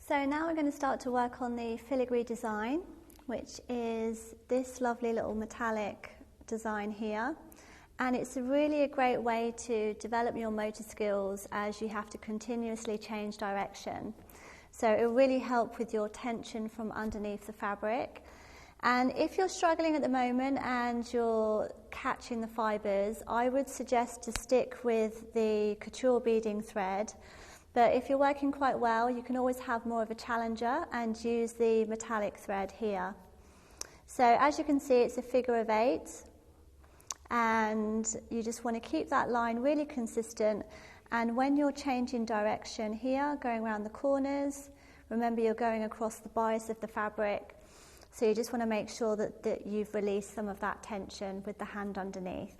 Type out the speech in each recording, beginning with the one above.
So now we're going to start to work on the filigree design, which is this lovely little metallic design here. And it's really a great way to develop your motor skills as you have to continuously change direction. So it will really help with your tension from underneath the fabric. And if you're struggling at the moment and you're catching the fibres, I would suggest to stick with the couture beading thread. But if you're working quite well, you can always have more of a challenger and use the metallic thread here. So as you can see, it's a figure of 8. And you just want to keep that line really consistent. And when you're changing direction here, going around the corners, remember you're going across the bias of the fabric. So you just want to make sure that you've released some of that tension with the hand underneath.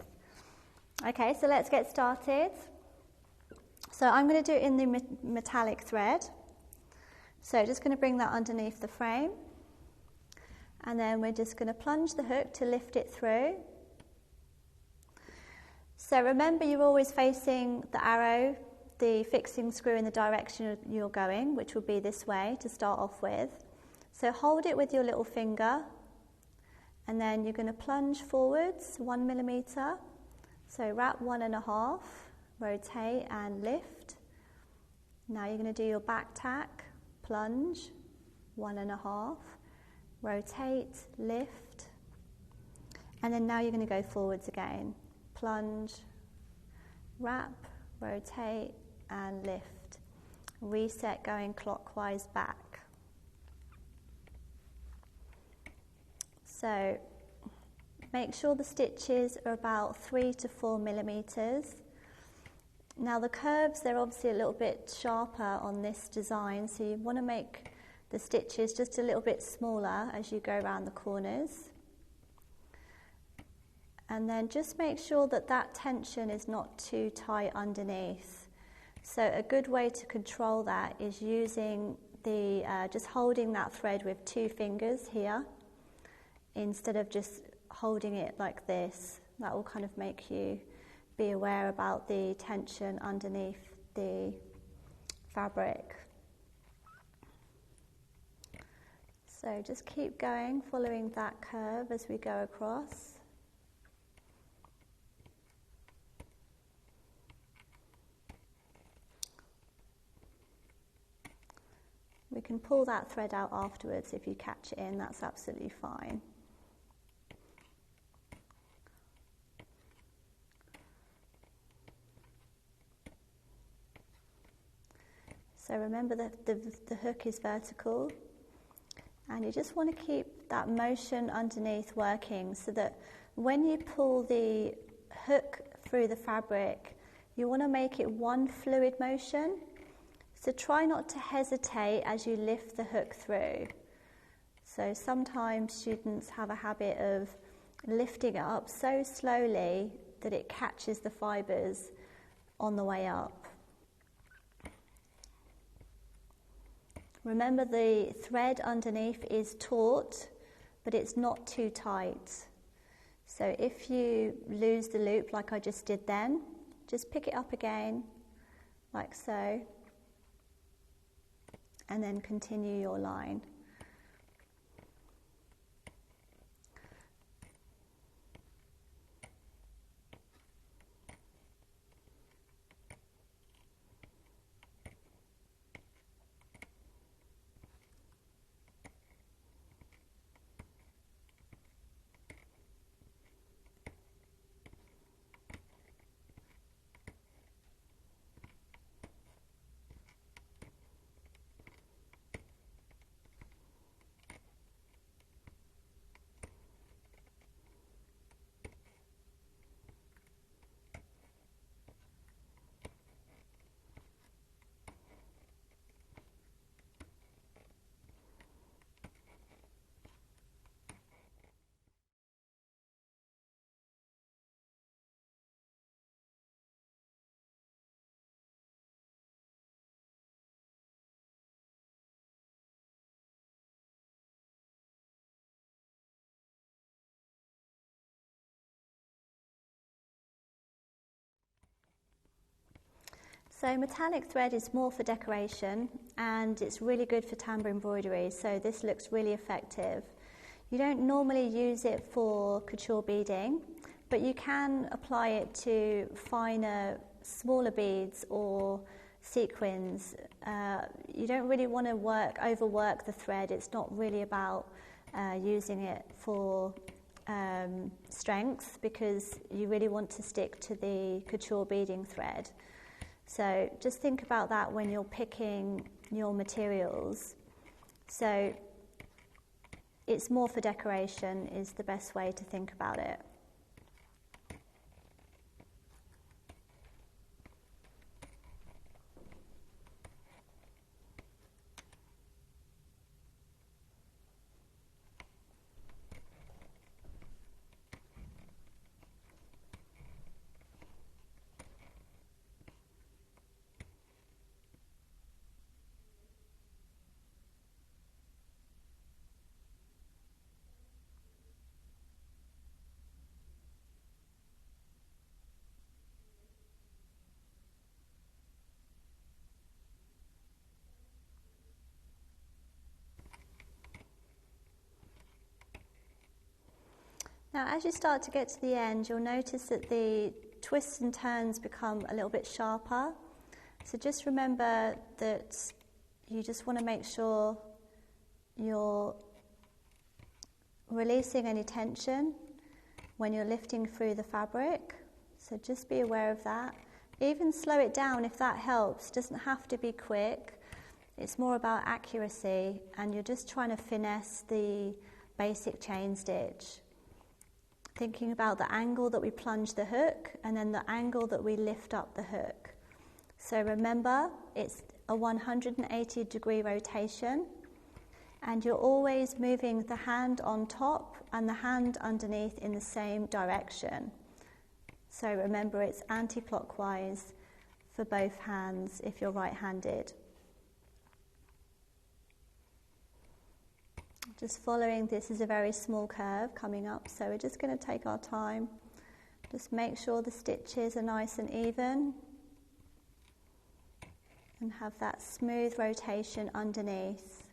Okay, so let's get started. So I'm going to do it in the metallic thread. So just going to bring that underneath the frame. And then we're just going to plunge the hook to lift it through. So remember, you're always facing the arrow, the fixing screw in the direction you're going, which will be this way to start off with. So hold it with your little finger, and then you're going to plunge forwards 1 millimetre. So wrap 1.5, rotate and lift. Now you're going to do your back tack, plunge 1.5, rotate, lift, and then now you're going to go forwards again. Plunge, wrap, rotate and lift. Reset going clockwise back. So make sure the stitches are about 3 to 4 millimetres. Now the curves, they're obviously a little bit sharper on this design, so you want to make the stitches just a little bit smaller as you go around the corners. And then just make sure that that tension is not too tight underneath. So a good way to control that is using the, just holding that thread with 2 fingers here, instead of just holding it like this. That will kind of make you be aware about the tension underneath the fabric. So just keep going, following that curve as we go across. We can pull that thread out afterwards if you catch it in, that's absolutely fine. So remember that the hook is vertical, and you just want to keep that motion underneath working so that when you pull the hook through the fabric, you want to make it one fluid motion. So try not to hesitate as you lift the hook through. So sometimes students have a habit of lifting it up so slowly that it catches the fibres on the way up. Remember, the thread underneath is taut, but it's not too tight. So if you lose the loop like I just did then, just pick it up again, like so, and then continue your line. So metallic thread is more for decoration, and it's really good for tambour embroidery, so this looks really effective. You don't normally use it for couture beading, but you can apply it to finer, smaller beads or sequins. You don't really want to overwork the thread. It's not really about using it for strength, because you really want to stick to the couture beading thread. So just think about that when you're picking your materials. So it's more for decoration is the best way to think about it. Now, as you start to get to the end, you'll notice that the twists and turns become a little bit sharper. So just remember that you just want to make sure you're releasing any tension when you're lifting through the fabric. So just be aware of that. Even slow it down if that helps. It doesn't have to be quick. It's more about accuracy, and you're just trying to finesse the basic chain stitch. Thinking about the angle that we plunge the hook and then the angle that we lift up the hook. So remember, it's a 180-degree rotation, and you're always moving the hand on top and the hand underneath in the same direction. So remember, it's anti-clockwise for both hands if you're right-handed. Just following, this is a very small curve coming up, so we're just going to take our time. Just make sure the stitches are nice and even, and have that smooth rotation underneath.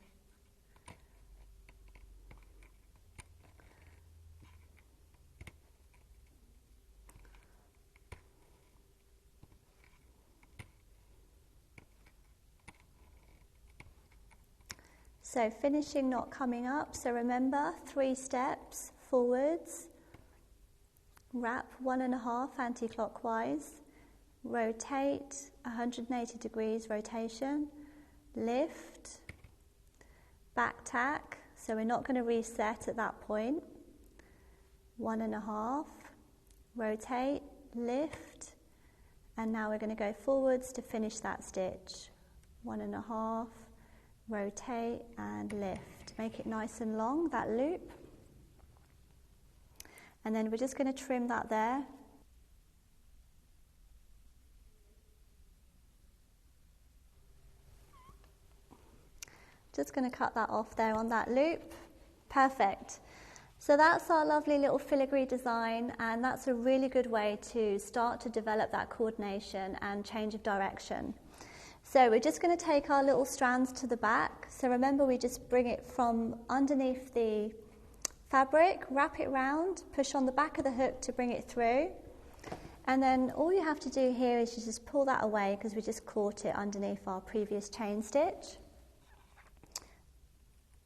So finishing knot coming up, so remember 3 steps forwards, wrap 1.5 anti-clockwise, rotate 180 degrees rotation, lift, back tack, so we're not going to reset at that point, 1.5, rotate, lift, and now we're going to go forwards to finish that stitch, 1.5, rotate and lift. Make it nice and long, that loop. And then we're just going to trim that there. Just going to cut that off there on that loop. Perfect. So that's our lovely little filigree design, and that's a really good way to start to develop that coordination and change of direction. So we're just going to take our little strands to the back. So remember, we just bring it from underneath the fabric, wrap it round, push on the back of the hook to bring it through. And then all you have to do here is you just pull that away, because we just caught it underneath our previous chain stitch.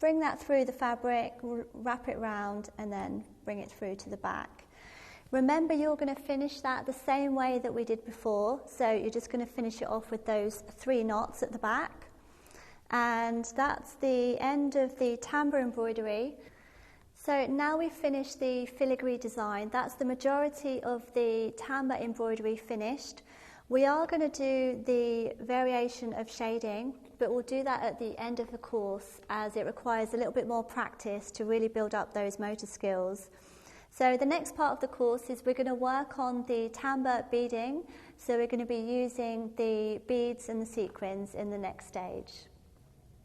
Bring that through the fabric, wrap it round, and then bring it through to the back. Remember, you're going to finish that the same way that we did before, so you're just going to finish it off with those 3 knots at the back. And that's the end of the tambour embroidery. So now we've finished the filigree design. That's the majority of the tambour embroidery finished. We are going to do the variation of shading, but we'll do that at the end of the course, as it requires a little bit more practice to really build up those motor skills. So the next part of the course is we're going to work on the tambour beading, so we're going to be using the beads and the sequins in the next stage.